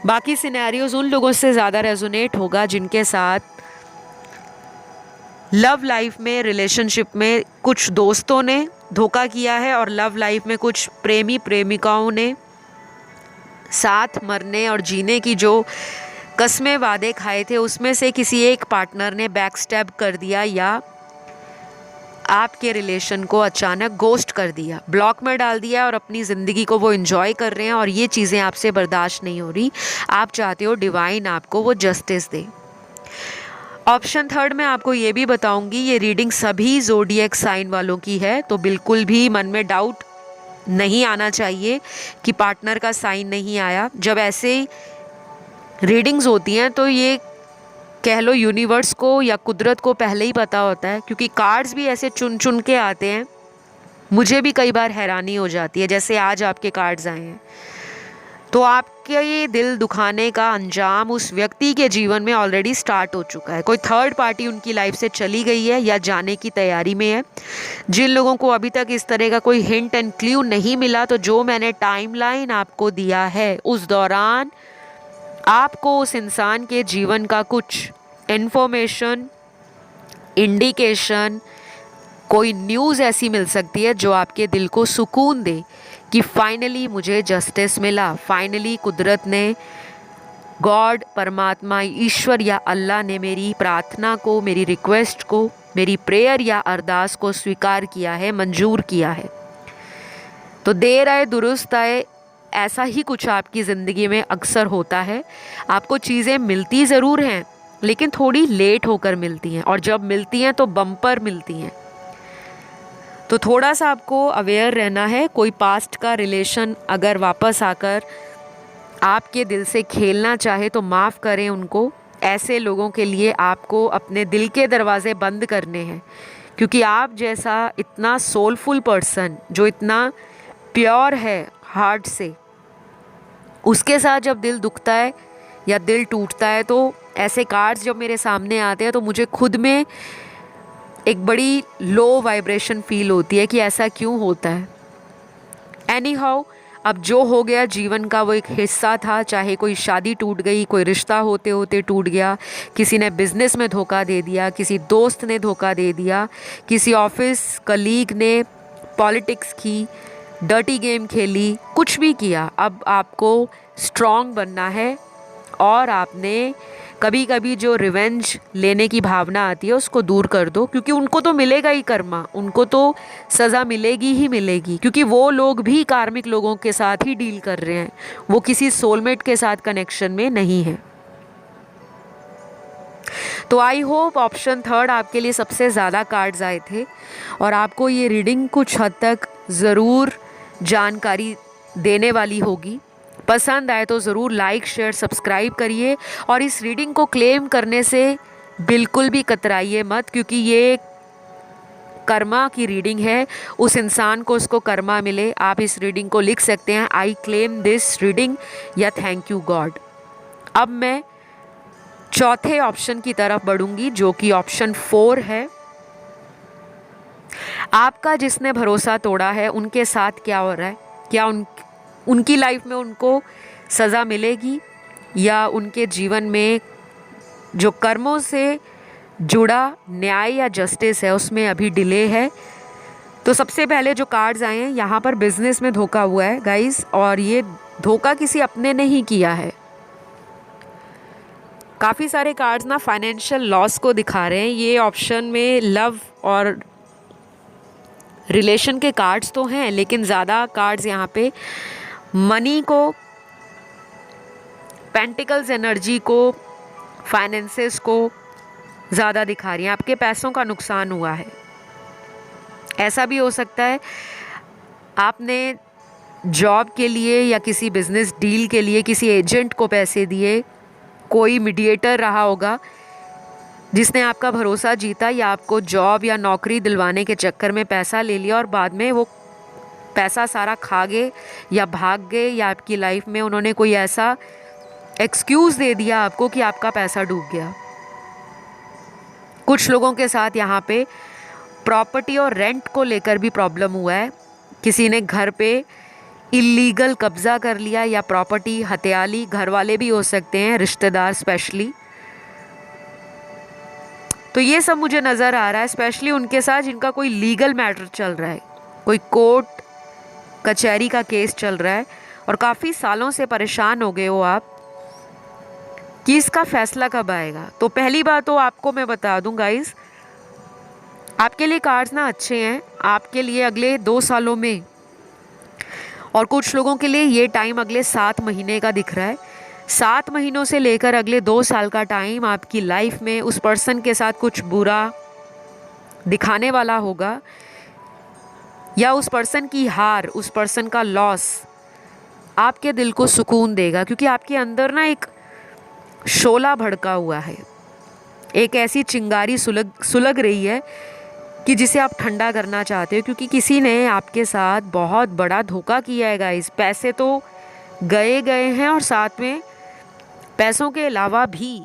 बाकी सिनेरियोज उन लोगों से ज़्यादा रेजोनेट होगा जिनके साथ लव लाइफ में, रिलेशनशिप में कुछ दोस्तों ने धोखा किया है और लव लाइफ में कुछ प्रेमी प्रेमिकाओं ने साथ मरने और जीने की जो कस्में वादे खाए थे, उसमें से किसी एक पार्टनर ने बैक स्टैब कर दिया या आपके रिलेशन को अचानक गोस्ट कर दिया, ब्लॉक में डाल दिया और अपनी ज़िंदगी को वो एंजॉय कर रहे हैं और ये चीज़ें आपसे बर्दाश्त नहीं हो रही। आप चाहते हो डिवाइन आपको वो जस्टिस दे। ऑप्शन थर्ड में आपको ये भी बताऊंगी, ये रीडिंग सभी ज़ोडिएक साइन वालों की है, तो बिल्कुल भी मन में डाउट नहीं आना चाहिए कि पार्टनर का साइन नहीं आया। जब ऐसे रीडिंग्स होती हैं तो ये कह लो यूनिवर्स को या कुदरत को पहले ही पता होता है, क्योंकि कार्ड्स भी ऐसे चुन चुन के आते हैं। मुझे भी कई बार हैरानी हो जाती है, जैसे आज आपके कार्ड्स आए हैं। तो आपके ये दिल दुखाने का अंजाम उस व्यक्ति के जीवन में ऑलरेडी स्टार्ट हो चुका है। कोई थर्ड पार्टी उनकी लाइफ से चली गई है या जाने की तैयारी में है। जिन लोगों को अभी तक इस तरह का कोई हिंट एंड क्लू नहीं मिला, तो जो मैंने टाइमलाइन आपको दिया है उस दौरान आपको उस इंसान के जीवन का कुछ इन्फॉर्मेशन, इंडिकेशन, कोई न्यूज़ ऐसी मिल सकती है जो आपके दिल को सुकून दे कि फाइनली मुझे जस्टिस मिला, फाइनली कुदरत ने, गॉड, परमात्मा, ईश्वर या अल्लाह ने मेरी प्रार्थना को, मेरी रिक्वेस्ट को, मेरी प्रेयर या अरदास को स्वीकार किया है, मंजूर किया है। तो देर आए दुरुस्त आए, ऐसा ही कुछ आपकी ज़िंदगी में अक्सर होता है। आपको चीज़ें मिलती ज़रूर हैं, लेकिन थोड़ी लेट होकर मिलती हैं, और जब मिलती हैं तो बम्पर मिलती हैं। तो थोड़ा सा आपको अवेयर रहना है। कोई पास्ट का रिलेशन अगर वापस आकर आपके दिल से खेलना चाहे तो माफ़ करें उनको। ऐसे लोगों के लिए आपको अपने दिल के दरवाज़े बंद करने हैं, क्योंकि आप जैसा इतना सोलफुल पर्सन जो इतना प्योर है हार्ट से, उसके साथ जब दिल दुखता है या दिल टूटता है, तो ऐसे कार्ड्स जब मेरे सामने आते हैं तो मुझे खुद में एक बड़ी लो वाइब्रेशन फील होती है कि ऐसा क्यों होता है। एनी हाउ, अब जो हो गया जीवन का वो एक हिस्सा था। चाहे कोई शादी टूट गई, कोई रिश्ता होते होते टूट गया, किसी ने बिज़नेस में धोखा दे दिया, किसी दोस्त ने धोखा दे दिया, किसी ऑफिस कलीग ने पॉलिटिक्स की, डर्टी गेम खेली, कुछ भी किया। अब आपको स्ट्रॉन्ग बनना है और आपने कभी कभी जो रिवेंज लेने की भावना आती है उसको दूर कर दो, क्योंकि उनको तो मिलेगा ही कर्मा, उनको तो सज़ा मिलेगी ही मिलेगी, क्योंकि वो लोग भी कार्मिक लोगों के साथ ही डील कर रहे हैं, वो किसी सोलमेट के साथ कनेक्शन में नहीं है। तो आई होप ऑप्शन थर्ड आपके लिए सबसे ज़्यादा कार्ड्स आए थे और आपको ये रीडिंग कुछ हद तक ज़रूर जानकारी देने वाली होगी। पसंद आए तो ज़रूर लाइक शेयर सब्सक्राइब करिए और इस रीडिंग को क्लेम करने से बिल्कुल भी कतराइए मत, क्योंकि ये कर्मा की रीडिंग है। उस इंसान को उसको कर्मा मिले। आप इस रीडिंग को लिख सकते हैं आई क्लेम दिस रीडिंग या थैंक यू गॉड। अब मैं चौथे ऑप्शन की तरफ बढ़ूंगी जो कि ऑप्शन 4 है। आपका जिसने भरोसा तोड़ा है उनके साथ क्या हो रहा है? क्या उनकी लाइफ में उनको सज़ा मिलेगी या उनके जीवन में जो कर्मों से जुड़ा न्याय या जस्टिस है उसमें अभी डिले है? तो सबसे पहले जो कार्ड्स आए हैं, यहाँ पर बिजनेस में धोखा हुआ है गाइस, और ये धोखा किसी अपने ने ही किया है। काफ़ी सारे कार्ड्स ना फाइनेंशियल लॉस को दिखा रहे हैं। ये ऑप्शन में लव और रिलेशन के कार्ड्स तो हैं, लेकिन ज़्यादा कार्ड्स यहाँ पे मनी को, पेंटिकल्स एनर्जी को, फाइनेंसेस को ज़्यादा दिखा रही हैं। आपके पैसों का नुकसान हुआ है। ऐसा भी हो सकता है आपने जॉब के लिए या किसी बिजनेस डील के लिए किसी एजेंट को पैसे दिए, कोई मीडिएटर रहा होगा जिसने आपका भरोसा जीता या आपको जॉब या नौकरी दिलवाने के चक्कर में पैसा ले लिया और बाद में वो पैसा सारा खा गए या भाग गए, या आपकी लाइफ में उन्होंने कोई ऐसा एक्सक्यूज़ दे दिया आपको कि आपका पैसा डूब गया। कुछ लोगों के साथ यहाँ पे प्रॉपर्टी और रेंट को लेकर भी प्रॉब्लम हुआ है। किसी ने घर पे इलीगल कब्ज़ा कर लिया या प्रॉपर्टी हत्या ली। घर वाले भी हो सकते हैं, रिश्तेदार स्पेशली। तो ये सब मुझे नज़र आ रहा है, स्पेशली उनके साथ जिनका कोई लीगल मैटर चल रहा है, कोई कोर्ट कचहरी का केस चल रहा है और काफ़ी सालों से परेशान हो गए हो आप कि इसका फैसला कब आएगा। तो पहली बात तो आपको मैं बता दूं गाइस, आपके लिए कार्ड्स ना अच्छे हैं आपके लिए अगले 2 सालों में, और कुछ लोगों के लिए ये टाइम अगले 7 महीने का दिख रहा है। 7 महीनों से लेकर अगले 2 साल का टाइम आपकी लाइफ में उस पर्सन के साथ कुछ बुरा दिखाने वाला होगा, या उस पर्सन की हार, उस पर्सन का लॉस आपके दिल को सुकून देगा, क्योंकि आपके अंदर ना एक शोला भड़का हुआ है, एक ऐसी चिंगारी सुलग रही है कि जिसे आप ठंडा करना चाहते हो, क्योंकि किसी ने आपके साथ बहुत बड़ा धोखा किया है गाइस। पैसे तो गए हैं और साथ में पैसों के अलावा भी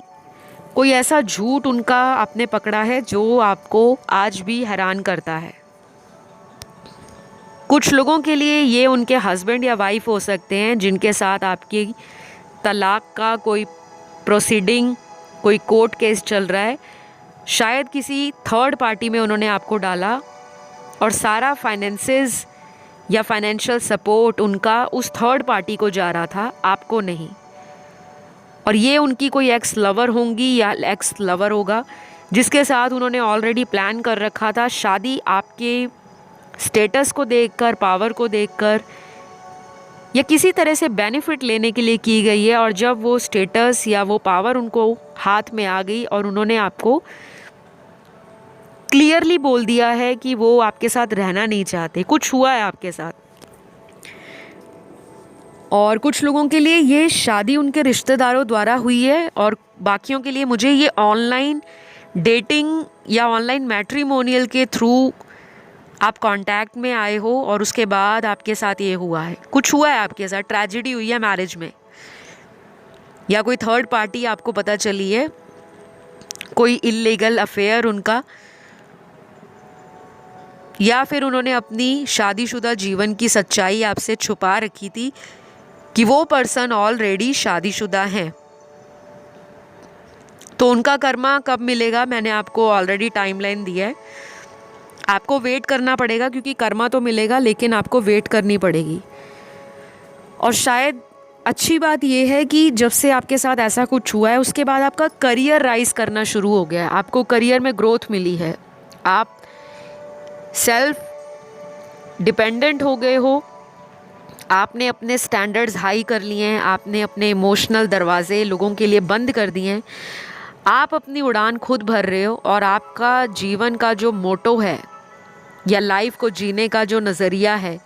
कोई ऐसा झूठ उनका आपने पकड़ा है जो आपको आज भी हैरान करता है। कुछ लोगों के लिए ये उनके हस्बैंड या वाइफ हो सकते हैं जिनके साथ आपकी तलाक का कोई प्रोसीडिंग, कोई कोर्ट केस चल रहा है। शायद किसी थर्ड पार्टी में उन्होंने आपको डाला और सारा फाइनेंसेस या फाइनेंशियल सपोर्ट उनका उस थर्ड पार्टी को जा रहा था, आपको नहीं। और ये उनकी कोई एक्स लवर होंगी या एक्स लवर होगा जिसके साथ उन्होंने ऑलरेडी प्लान कर रखा था शादी, आपके स्टेटस को देखकर, पावर को देखकर, या किसी तरह से बेनिफिट लेने के लिए की गई है। और जब वो स्टेटस या वो पावर उनको हाथ में आ गई और उन्होंने आपको क्लियरली बोल दिया है कि वो आपके साथ रहना नहीं चाहते, कुछ हुआ है आपके साथ। और कुछ लोगों के लिए ये शादी उनके रिश्तेदारों द्वारा हुई है, और बाकियों के लिए मुझे ये ऑनलाइन डेटिंग या ऑनलाइन मैट्रिमोनियल के थ्रू आप कांटेक्ट में आए हो और उसके बाद आपके साथ ये हुआ है, कुछ हुआ है आपके साथ, ट्रेजेडी हुई है मैरिज में, या कोई थर्ड पार्टी आपको पता चली है, कोई इल्लीगल अफेयर उनका, या फिर उन्होंने अपनी शादीशुदा जीवन की सच्चाई आपसे छुपा रखी थी कि वो पर्सन ऑलरेडी शादीशुदा हैं। तो उनका कर्मा कब मिलेगा, मैंने आपको ऑलरेडी टाइमलाइन दिया है। आपको वेट करना पड़ेगा, क्योंकि कर्मा तो मिलेगा लेकिन आपको वेट करनी पड़ेगी। और शायद अच्छी बात यह है कि जब से आपके साथ ऐसा कुछ हुआ है उसके बाद आपका करियर राइज करना शुरू हो गया है, आपको करियर में ग्रोथ मिली है, आप सेल्फ डिपेंडेंट हो गए हो, आपने अपने स्टैंडर्ड्स हाई कर लिए हैं, आपने अपने इमोशनल दरवाजे लोगों के लिए बंद कर दिए हैं, आप अपनी उड़ान खुद भर रहे हो, और आपका जीवन का जो मोटो है या लाइफ को जीने का जो नज़रिया है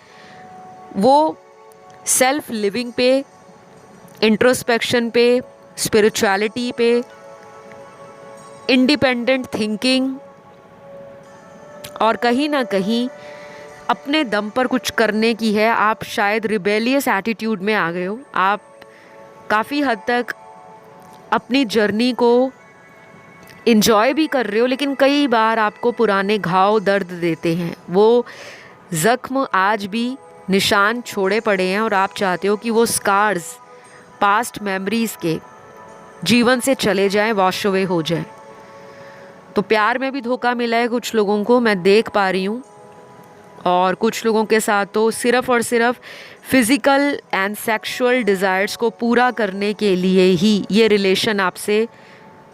वो सेल्फ लिविंग पे, इंट्रोस्पेक्शन पे, स्पिरिचुअलिटी पे, इंडिपेंडेंट थिंकिंग, और कहीं ना कहीं अपने दम पर कुछ करने की है। आप शायद रिबेलियस एटीट्यूड में आ गए हो। आप काफ़ी हद तक अपनी जर्नी को इन्जॉय भी कर रहे हो, लेकिन कई बार आपको पुराने घाव दर्द देते हैं। वो ज़ख्म आज भी निशान छोड़े पड़े हैं और आप चाहते हो कि वो स्कार्स पास्ट मेमोरीज़ के जीवन से चले जाएं, वॉश अवे हो जाएं। तो प्यार में भी धोखा मिला है कुछ लोगों को, मैं देख पा रही हूँ। और कुछ लोगों के साथ तो सिर्फ़ और सिर्फ फिज़िकल एंड सेक्सुअल डिज़ायर्स को पूरा करने के लिए ही ये रिलेशन आपसे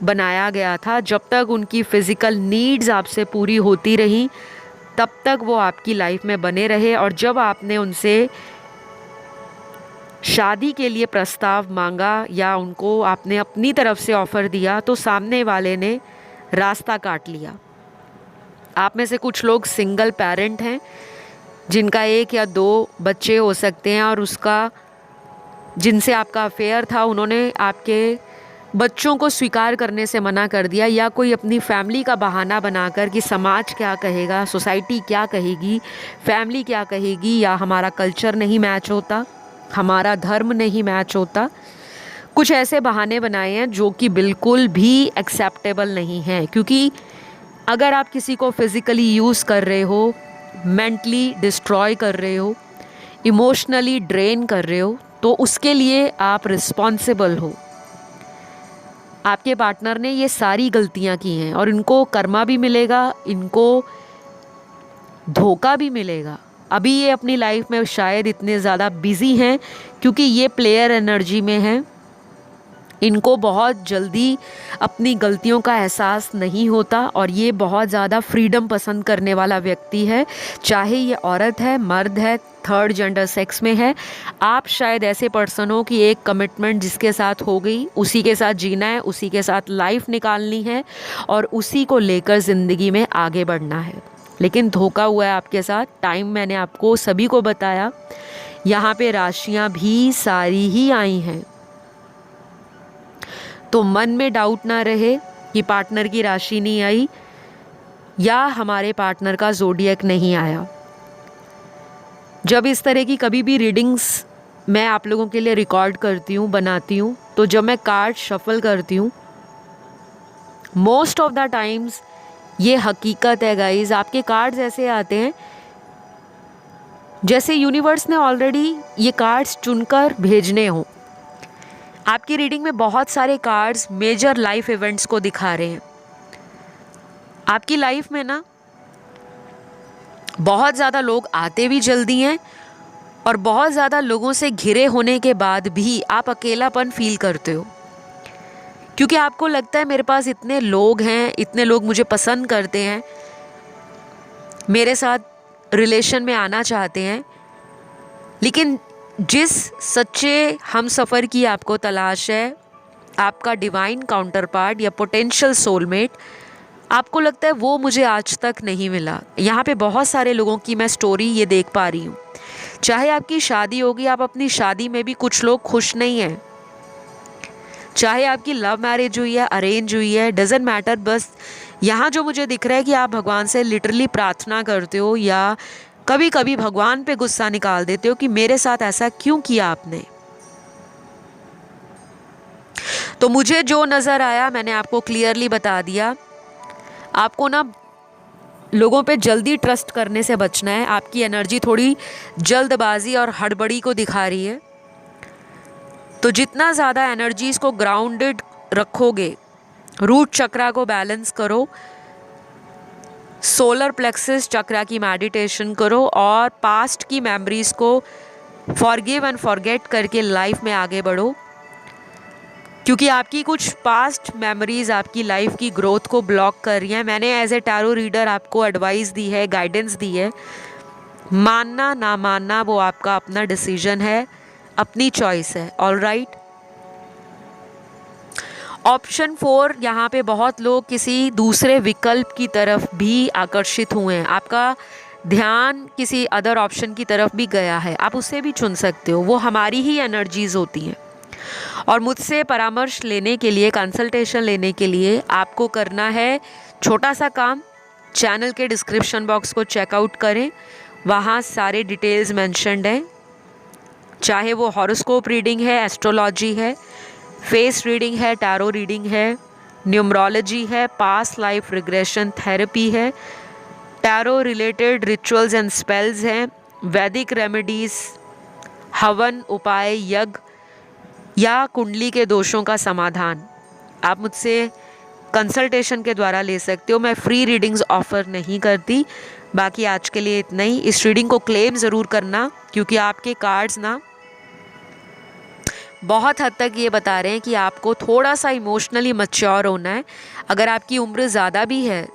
बनाया गया था। जब तक उनकी फ़िज़िकल नीड्स आपसे पूरी होती रहीं तब तक वो आपकी लाइफ में बने रहे। और जब आपने उनसे शादी के लिए प्रस्ताव मांगा या उनको आपने अपनी तरफ से ऑफ़र दिया तो सामने वाले ने रास्ता काट लिया। आप में से कुछ लोग सिंगल पेरेंट हैं जिनका 1 या 2 बच्चे हो सकते हैं, और उसका जिनसे आपका अफेयर था उन्होंने आपके बच्चों को स्वीकार करने से मना कर दिया, या कोई अपनी फैमिली का बहाना बनाकर कि समाज क्या कहेगा, सोसाइटी क्या कहेगी, फैमिली क्या कहेगी, या हमारा कल्चर नहीं मैच होता, हमारा धर्म नहीं मैच होता। कुछ ऐसे बहाने बनाए हैं जो कि बिल्कुल भी एक्सेप्टेबल नहीं हैं। क्योंकि अगर आप किसी को फिज़िकली यूज़ कर रहे हो, मेंटली डिस्ट्रॉय कर रहे हो, इमोशनली ड्रेन कर रहे हो, तो उसके लिए आप रिस्पॉन्सिबल हो। आपके पार्टनर ने ये सारी गलतियां की हैं और इनको कर्मा भी मिलेगा, इनको धोखा भी मिलेगा। अभी ये अपनी लाइफ में शायद इतने ज़्यादा बिजी हैं क्योंकि ये प्लेयर एनर्जी में हैं। इनको बहुत जल्दी अपनी गलतियों का एहसास नहीं होता और ये बहुत ज़्यादा फ्रीडम पसंद करने वाला व्यक्ति है, चाहे ये औरत है, मर्द है, थर्ड जेंडर सेक्स में है। आप शायद ऐसे पर्सन हो कि एक कमिटमेंट जिसके साथ हो गई उसी के साथ जीना है, उसी के साथ लाइफ निकालनी है और उसी को लेकर ज़िंदगी में आगे बढ़ना है। लेकिन धोखा हुआ है आपके साथ। टाइम मैंने आपको सभी को बताया, यहाँ पे राशियाँ भी सारी ही आई हैं। तो मन में डाउट ना रहे कि पार्टनर की राशि नहीं आई या हमारे पार्टनर का ज़ोडिएक नहीं आया। जब इस तरह की कभी भी रीडिंग्स मैं आप लोगों के लिए रिकॉर्ड करती हूँ, बनाती हूँ, तो जब मैं कार्ड शफल करती हूँ, मोस्ट ऑफ द टाइम्स ये हकीकत है गाइज। आपके कार्ड्स ऐसे आते हैं जैसे यूनिवर्स ने ऑलरेडी ये कार्ड्स चुनकर भेजने हों। आपकी रीडिंग में बहुत सारे कार्ड्स मेजर लाइफ इवेंट्स को दिखा रहे हैं। आपकी लाइफ में ना बहुत ज़्यादा लोग आते भी जल्दी हैं और बहुत ज़्यादा लोगों से घिरे होने के बाद भी आप अकेलापन फील करते हो, क्योंकि आपको लगता है मेरे पास इतने लोग हैं, इतने लोग मुझे पसंद करते हैं, मेरे साथ रिलेशन में आना चाहते हैं, लेकिन जिस सच्चे हम सफ़र की आपको तलाश है, आपका डिवाइन काउंटर पार्ट या पोटेंशियल सोलमेट, आपको लगता है वो मुझे आज तक नहीं मिला। यहाँ पे बहुत सारे लोगों की मैं स्टोरी ये देख पा रही हूँ। चाहे आपकी शादी होगी, आप अपनी शादी में भी कुछ लोग खुश नहीं हैं, चाहे आपकी लव मैरिज हुई है, अरेंज हुई है, डजेंट मैटर। बस यहाँ जो मुझे दिख रहा है कि आप भगवान से लिटरली प्रार्थना करते हो या कभी कभी भगवान पे गुस्सा निकाल देते हो कि मेरे साथ ऐसा क्यों किया आपने। तो मुझे जो नज़र आया मैंने आपको क्लियरली बता दिया। आपको ना लोगों पे जल्दी ट्रस्ट करने से बचना है। आपकी एनर्जी थोड़ी जल्दबाजी और हड़बड़ी को दिखा रही है, तो जितना ज़्यादा एनर्जीज़ को ग्राउंडेड रखोगे, रूट चक्रा को बैलेंस करो, सोलर प्लेक्सस चक्रा की मेडिटेशन करो और पास्ट की मेमोरीज़ को फॉरगिव एंड फॉरगेट करके लाइफ में आगे बढ़ो, क्योंकि आपकी कुछ पास्ट मेमोरीज़ आपकी लाइफ की ग्रोथ को ब्लॉक कर रही हैं। मैंने एज ए टैरो रीडर आपको एडवाइस दी है, गाइडेंस दी है। मानना ना मानना वो आपका अपना डिसीजन है, अपनी चॉइस है। All right. ऑप्शन 4, यहाँ पे बहुत लोग किसी दूसरे विकल्प की तरफ भी आकर्षित हुए हैं। आपका ध्यान किसी अदर ऑप्शन की तरफ भी गया है, आप उसे भी चुन सकते हो। वो हमारी ही एनर्जीज होती हैं। और मुझसे परामर्श लेने के लिए, कंसल्टेशन लेने के लिए आपको करना है छोटा सा काम। चैनल के डिस्क्रिप्शन बॉक्स को चेकआउट करें, वहाँ सारे डिटेल्स मेंशन्ड हैं। चाहे वो हॉरोस्कोप रीडिंग है, एस्ट्रोलॉजी है, फेस रीडिंग है, टैरो रीडिंग है, न्यूमरोलॉजी है, पास्ट लाइफ रिग्रेशन थेरेपी है, tarot related rituals and spells हैं, वैदिक रेमेडीज, हवन, उपाय, यज्ञ या कुंडली के दोषों का समाधान आप मुझसे कंसल्टेशन के द्वारा ले सकते हो। मैं फ्री रीडिंग्स ऑफ़र नहीं करती। बाकी आज के लिए इतना ही। इस रीडिंग को क्लेम ज़रूर करना, क्योंकि आपके कार्ड्स ना बहुत हद तक ये बता रहे हैं कि आपको थोड़ा सा इमोशनली मैच्योर होना है। अगर आपकी उम्र ज़्यादा भी है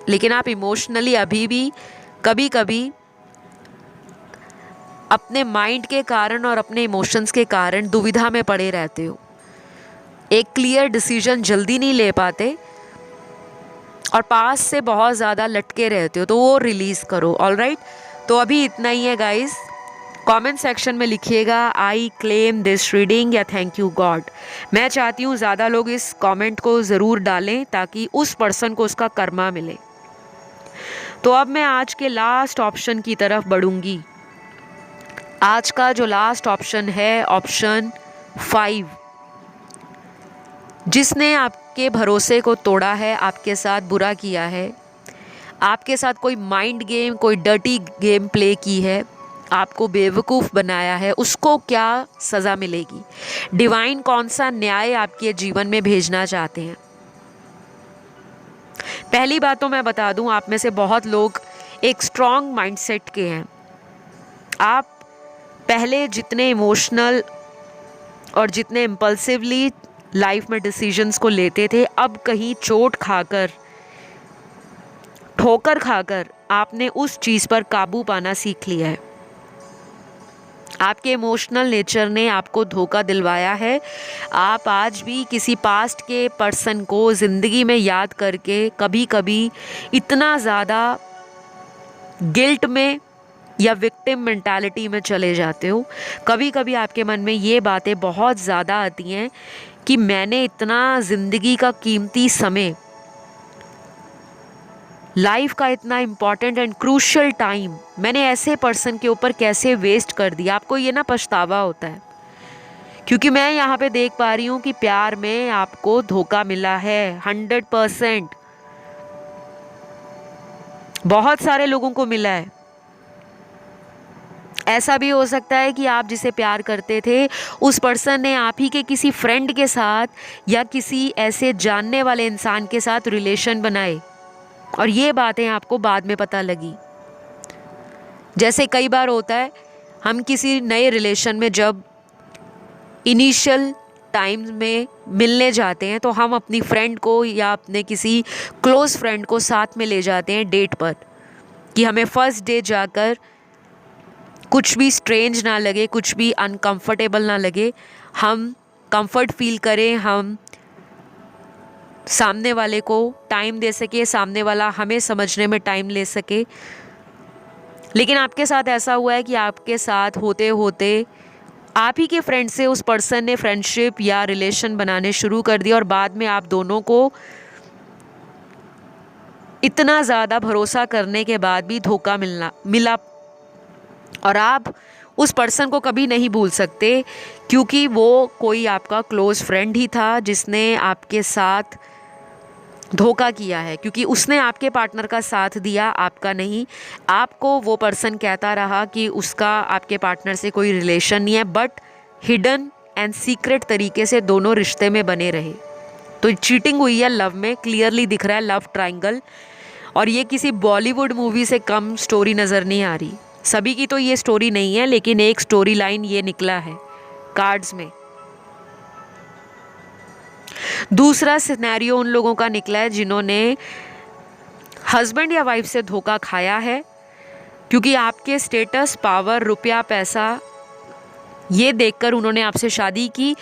लेकिन आप इमोशनली अभी भी कभी कभी अपने माइंड के कारण और अपने इमोशंस के कारण दुविधा में पड़े रहते हो, एक क्लियर डिसीजन जल्दी नहीं ले पाते और पास से बहुत ज़्यादा लटके रहते हो, तो वो रिलीज़ करो। ऑलराइट, तो अभी इतना ही है गाइस। कमेंट सेक्शन में लिखिएगा आई क्लेम दिस रीडिंग या थैंक यू गॉड। मैं चाहती हूँ ज़्यादा लोग इस कमेंट को ज़रूर डालें ताकि उस पर्सन को उसका कर्मा मिले। तो अब मैं आज के लास्ट ऑप्शन की तरफ बढ़ूंगी। आज का जो लास्ट ऑप्शन है ऑप्शन 5। जिसने आपके भरोसे को तोड़ा है, आपके साथ बुरा किया है, आपके साथ कोई माइंड गेम, कोई डर्टी गेम प्ले की है, आपको बेवकूफ़ बनाया है, उसको क्या सज़ा मिलेगी? डिवाइन कौन सा न्याय आपके जीवन में भेजना चाहते हैं? पहली बात तो मैं बता दूं, आप में से बहुत लोग एक स्ट्रॉन्ग माइंडसेट के हैं। आप पहले जितने इमोशनल और जितने इम्पल्सिवली लाइफ में डिसीजंस को लेते थे, अब कहीं चोट खाकर, ठोकर खाकर आपने उस चीज़ पर काबू पाना सीख लिया है। आपके इमोशनल नेचर ने आपको धोखा दिलवाया है। आप आज भी किसी पास्ट के पर्सन को ज़िंदगी में याद करके कभी कभी इतना ज़्यादा गिल्ट में या विक्टिम मेंटालिटी में चले जाते हो। कभी कभी आपके मन में ये बातें बहुत ज़्यादा आती हैं कि मैंने इतना ज़िंदगी का कीमती समय, लाइफ का इतना इम्पॉर्टेंट एंड क्रूशल टाइम मैंने ऐसे पर्सन के ऊपर कैसे वेस्ट कर दिया। आपको ये ना पछतावा होता है, क्योंकि मैं यहाँ पे देख पा रही हूँ कि प्यार में आपको धोखा मिला है 100%। बहुत सारे लोगों को मिला है। ऐसा भी हो सकता है कि आप जिसे प्यार करते थे उस पर्सन ने आप ही के किसी फ्रेंड के साथ या किसी ऐसे जानने वाले इंसान के साथ रिलेशन बनाए और ये बातें आपको बाद में पता लगी। जैसे कई बार होता है, हम किसी नए रिलेशन में जब इनिशियल टाइम में मिलने जाते हैं तो हम अपनी फ्रेंड को या अपने किसी क्लोज़ फ्रेंड को साथ में ले जाते हैं डेट पर, कि हमें फर्स्ट डे जाकर कुछ भी स्ट्रेंज ना लगे, कुछ भी अनकंफर्टेबल ना लगे, हम कंफर्ट फील करें, हम सामने वाले को टाइम दे सके, सामने वाला हमें समझने में टाइम ले सके। लेकिन आपके साथ ऐसा हुआ है कि आपके साथ होते होते आप ही के फ्रेंड से उस पर्सन ने फ्रेंडशिप या रिलेशन बनाने शुरू कर दिया और बाद में आप दोनों को इतना ज़्यादा भरोसा करने के बाद भी धोखा मिला और आप उस पर्सन को कभी नहीं भूल सकते, क्योंकि वो कोई आपका क्लोज़ फ्रेंड ही था जिसने आपके साथ धोखा किया है, क्योंकि उसने आपके पार्टनर का साथ दिया, आपका नहीं। आपको वो पर्सन कहता रहा कि उसका आपके पार्टनर से कोई रिलेशन नहीं है, बट हिडन एंड सीक्रेट तरीके से दोनों रिश्ते में बने रहे। तो चीटिंग हुई है लव में, क्लियरली दिख रहा है लव ट्रायंगल। और ये किसी बॉलीवुड मूवी से कम स्टोरी नज़र नहीं आ रही। सभी की तो ये स्टोरी नहीं है, लेकिन एक स्टोरी लाइन ये निकला है कार्ड्स में। दूसरा सिनेरियो उन लोगों का निकला है जिन्होंने हस्बैंड या वाइफ से धोखा खाया है, क्योंकि आपके स्टेटस, पावर, रुपया, पैसा ये देखकर उन्होंने आपसे शादी की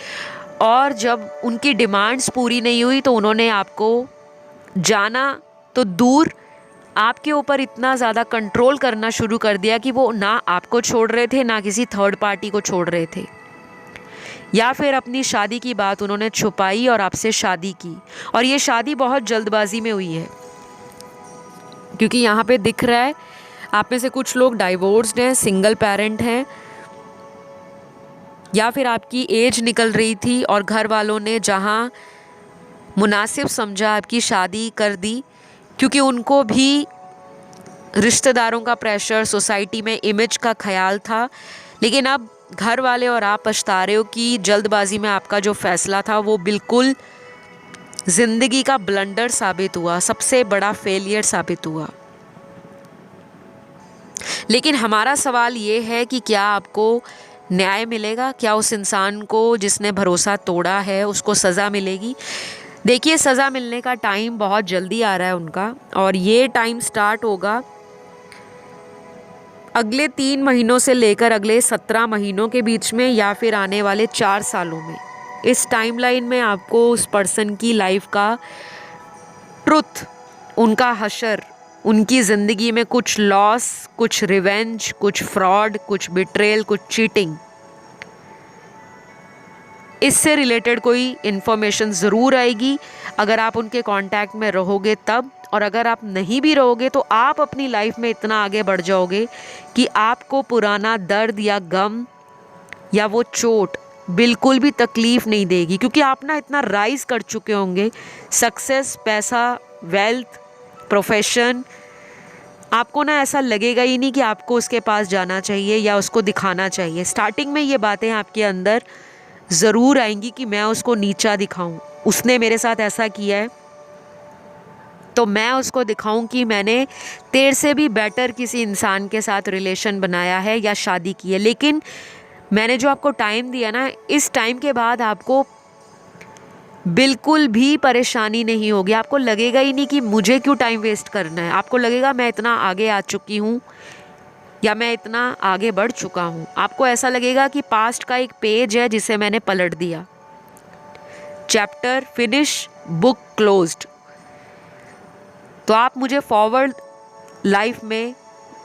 और जब उनकी डिमांड्स पूरी नहीं हुई तो उन्होंने आपको जाना तो दूर, आपके ऊपर इतना ज़्यादा कंट्रोल करना शुरू कर दिया कि वो ना आपको छोड़ रहे थे ना किसी थर्ड पार्टी को छोड़ रहे थे। या फिर अपनी शादी की बात उन्होंने छुपाई और आपसे शादी की, और ये शादी बहुत जल्दबाजी में हुई है, क्योंकि यहाँ पे दिख रहा है आप में से कुछ लोग डाइवोर्स्ड हैं, सिंगल पेरेंट हैं, या फिर आपकी एज निकल रही थी और घर वालों ने जहाँ मुनासिब समझा आपकी शादी कर दी, क्योंकि उनको भी रिश्तेदारों का प्रेशर, सोसाइटी में इमेज का ख्याल था। लेकिन अब घर वाले और आप पछता रहे हो कि जल्दबाजी में आपका जो फैसला था वो बिल्कुल ज़िंदगी का ब्लंडर साबित हुआ, सबसे बड़ा फेलियर साबित हुआ। लेकिन हमारा सवाल ये है कि क्या आपको न्याय मिलेगा? क्या उस इंसान को जिसने भरोसा तोड़ा है उसको सज़ा मिलेगी? देखिए, सज़ा मिलने का टाइम बहुत जल्दी आ रहा है उनका, और ये टाइम स्टार्ट होगा अगले 3 महीनों से लेकर अगले 17 महीनों के बीच में, या फिर आने वाले 4 सालों में। इस टाइमलाइन में आपको उस पर्सन की लाइफ का ट्रुथ, उनका हशर, उनकी ज़िंदगी में कुछ लॉस, कुछ रिवेंज, कुछ फ्रॉड, कुछ बिट्रेल, कुछ चीटिंग, इससे रिलेटेड कोई इन्फॉर्मेशन ज़रूर आएगी अगर आप उनके कांटेक्ट में रहोगे तब। और अगर आप नहीं भी रहोगे तो आप अपनी लाइफ में इतना आगे बढ़ जाओगे कि आपको पुराना दर्द या गम या वो चोट बिल्कुल भी तकलीफ़ नहीं देगी, क्योंकि आप ना इतना राइज कर चुके होंगे। सक्सेस, पैसा, वेल्थ, प्रोफेशन, आपको ना ऐसा लगेगा ही नहीं कि आपको उसके पास जाना चाहिए या उसको दिखाना चाहिए। स्टार्टिंग में ये बातें आपके अंदर ज़रूर आएंगी कि मैं उसको नीचा दिखाऊं, उसने मेरे साथ ऐसा किया है तो मैं उसको दिखाऊं कि मैंने तेरे से भी बेटर किसी इंसान के साथ रिलेशन बनाया है या शादी की है। लेकिन मैंने जो आपको टाइम दिया ना, इस टाइम के बाद आपको बिल्कुल भी परेशानी नहीं होगी। आपको लगेगा ही नहीं कि मुझे क्यों टाइम वेस्ट करना है। आपको लगेगा मैं इतना आगे आ चुकी हूँ या मैं इतना आगे बढ़ चुका हूँ। आपको ऐसा लगेगा कि पास्ट का एक पेज है जिसे मैंने पलट दिया। Chapter finish, book closed. तो आप मुझे फॉरवर्ड लाइफ में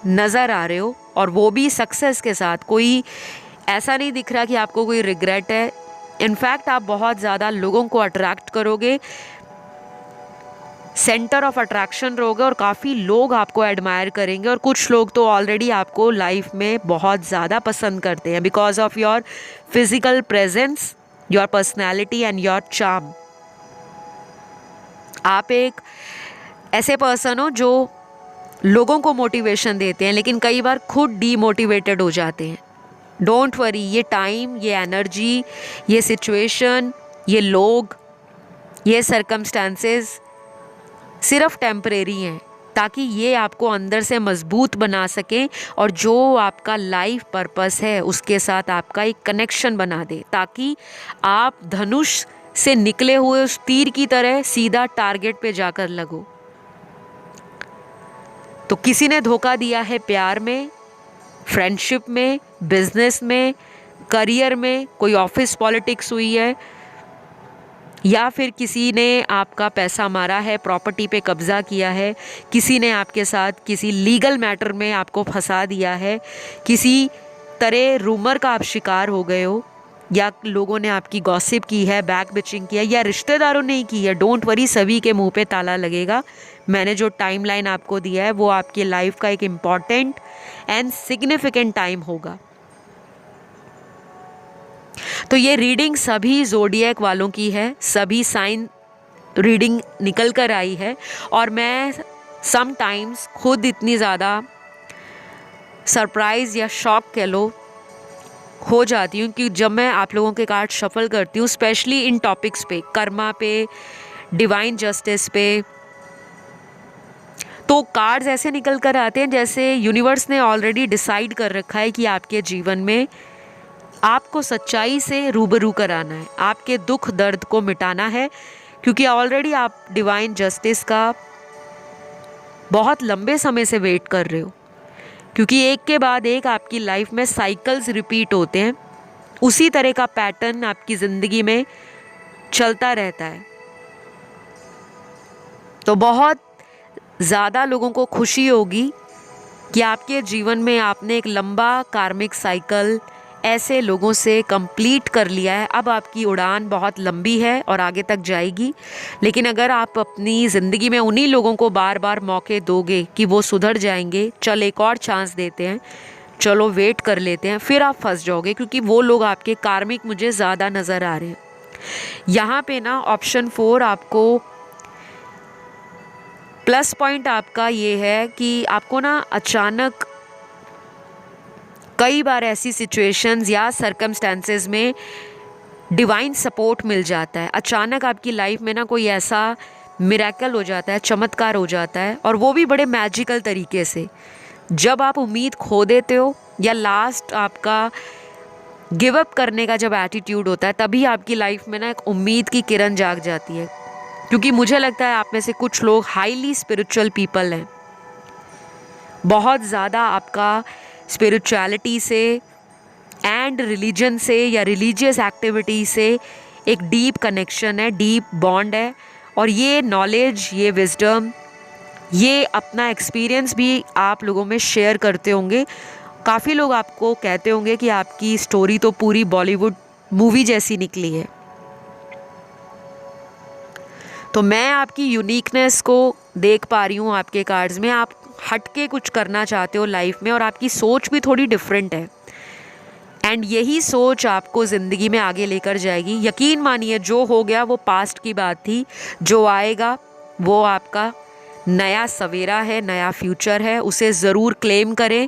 नज़र आ रहे हो, और वो भी सक्सेस के साथ। कोई ऐसा नहीं दिख रहा कि आपको कोई रिग्रेट है। इनफैक्ट आप बहुत ज़्यादा लोगों को अट्रैक्ट करोगे, सेंटर ऑफ अट्रैक्शन रहोगे, और काफ़ी लोग आपको एडमायर करेंगे। और कुछ लोग तो ऑलरेडी आपको लाइफ में बहुत ज़्यादा पसंद करते हैं because of your physical presence, your personality and your charm. आप एक ऐसे पर्सन हो जो लोगों को मोटिवेशन देते हैं, लेकिन कई बार खुद डीमोटिवेटेड हो जाते हैं। डोंट वरी, ये टाइम, ये एनर्जी, ये सिचुएशन, ये लोग, ये सर्कमस्टांसेस सिर्फ टेम्परेरी हैं, ताकि ये आपको अंदर से मजबूत बना सकें और जो आपका लाइफ पर्पस है उसके साथ आपका एक कनेक्शन बना दे, ताकि आप धनुष से निकले हुए उस तीर की तरह सीधा टारगेट पे जाकर लगो। तो किसी ने धोखा दिया है प्यार में, फ्रेंडशिप में, बिजनेस में, करियर में, कोई ऑफिस पॉलिटिक्स हुई है, या फिर किसी ने आपका पैसा मारा है, प्रॉपर्टी पे कब्ज़ा किया है, किसी ने आपके साथ किसी लीगल मैटर में आपको फंसा दिया है, किसी तरह रूमर का आप शिकार हो गए हो, या लोगों ने आपकी गॉसिप की है, बैक बिचिंग किया, या रिश्तेदारों ने ही की है। डोंट वरी, सभी के मुंह पे ताला लगेगा। मैंने जो टाइमलाइन आपको दिया है वो आपकी लाइफ का एक इम्पॉर्टेंट एंड सिग्निफिकेंट टाइम होगा। तो ये रीडिंग सभी ज़ोडिएक वालों की है, सभी साइन रीडिंग निकल कर आई है, और मैं समटाइम्स खुद इतनी ज़्यादा सरप्राइज़ या शॉक कह लो हो जाती हूँ कि जब मैं आप लोगों के कार्ड शफल करती हूँ, स्पेशली इन टॉपिक्स पे, कर्मा पे, डिवाइन जस्टिस पे, तो कार्ड्स ऐसे निकल कर आते हैं जैसे यूनिवर्स ने ऑलरेडी डिसाइड कर रखा है कि आपके जीवन में आपको सच्चाई से रूबरू कराना है, आपके दुख दर्द को मिटाना है, क्योंकि ऑलरेडी आप डिवाइन जस्टिस का बहुत लंबे समय से वेट कर रहे हो। क्योंकि एक के बाद एक आपकी लाइफ में साइकिल्स रिपीट होते हैं, उसी तरह का पैटर्न आपकी ज़िंदगी में चलता रहता है। तो बहुत ज़्यादा लोगों को खुशी होगी कि आपके जीवन में आपने एक लंबा कार्मिक साइकिल ऐसे लोगों से कंप्लीट कर लिया है। अब आपकी उड़ान बहुत लंबी है और आगे तक जाएगी। लेकिन अगर आप अपनी ज़िंदगी में उन्हीं लोगों को बार बार मौके दोगे कि वो सुधर जाएंगे, चल एक और चांस देते हैं, चलो वेट कर लेते हैं, फिर आप फंस जाओगे, क्योंकि वो लोग आपके कार्मिक मुझे ज़्यादा नज़र आ रहे हैं। यहाँ पे ना ऑप्शन 4 आपको प्लस पॉइंट आपका ये है कि आपको ना अचानक कई बार ऐसी सिचुएशंस या सर्कमस्टेंसेस में डिवाइन सपोर्ट मिल जाता है। अचानक आपकी लाइफ में ना कोई ऐसा मिरेकल हो जाता है, चमत्कार हो जाता है, और वो भी बड़े मैजिकल तरीके से। जब आप उम्मीद खो देते हो या लास्ट आपका गिव अप करने का जब एटीट्यूड होता है, तभी आपकी लाइफ में ना एक उम्मीद की किरण जाग जाती है। क्योंकि मुझे लगता है आप में से कुछ लोग हाईली स्पिरिचुअल पीपल हैं। बहुत ज़्यादा आपका स्पिरिचुअलिटी से एंड रिलीजन से या रिलीजियस एक्टिविटी से एक डीप कनेक्शन है, डीप बॉन्ड है। और ये नॉलेज, ये विजडम, ये अपना एक्सपीरियंस भी आप लोगों में शेयर करते होंगे। काफ़ी लोग आपको कहते होंगे कि आपकी स्टोरी तो पूरी बॉलीवुड मूवी जैसी निकली है। तो मैं आपकी यूनिकनेस को देख पा रही हूँ आपके कार्ड्स में। आप हट के कुछ करना चाहते हो लाइफ में, और आपकी सोच भी थोड़ी डिफरेंट है। एंड यही सोच आपको ज़िंदगी में आगे लेकर जाएगी। यकीन मानिए, जो हो गया वो पास्ट की बात थी, जो आएगा वो आपका नया सवेरा है, नया फ्यूचर है। उसे ज़रूर क्लेम करें।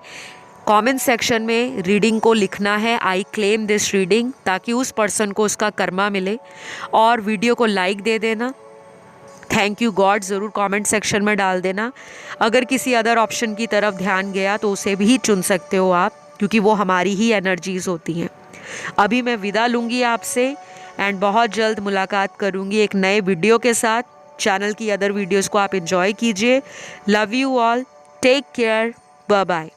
कमेंट सेक्शन में रीडिंग को लिखना है आई क्लेम दिस रीडिंग, ताकि उस पर्सन को उसका कर्मा मिले। और वीडियो को लाइक दे देना, थैंक यू गॉड ज़रूर कमेंट सेक्शन में डाल देना। अगर किसी अदर ऑप्शन की तरफ ध्यान गया तो उसे भी चुन सकते हो आप, क्योंकि वो हमारी ही एनर्जीज़ होती हैं। अभी मैं विदा लूँगी आपसे, एंड बहुत जल्द मुलाकात करूँगी एक नए वीडियो के साथ। चैनल की अदर वीडियोज़ को आप एंजॉय कीजिए। Love you all, take care, bye bye.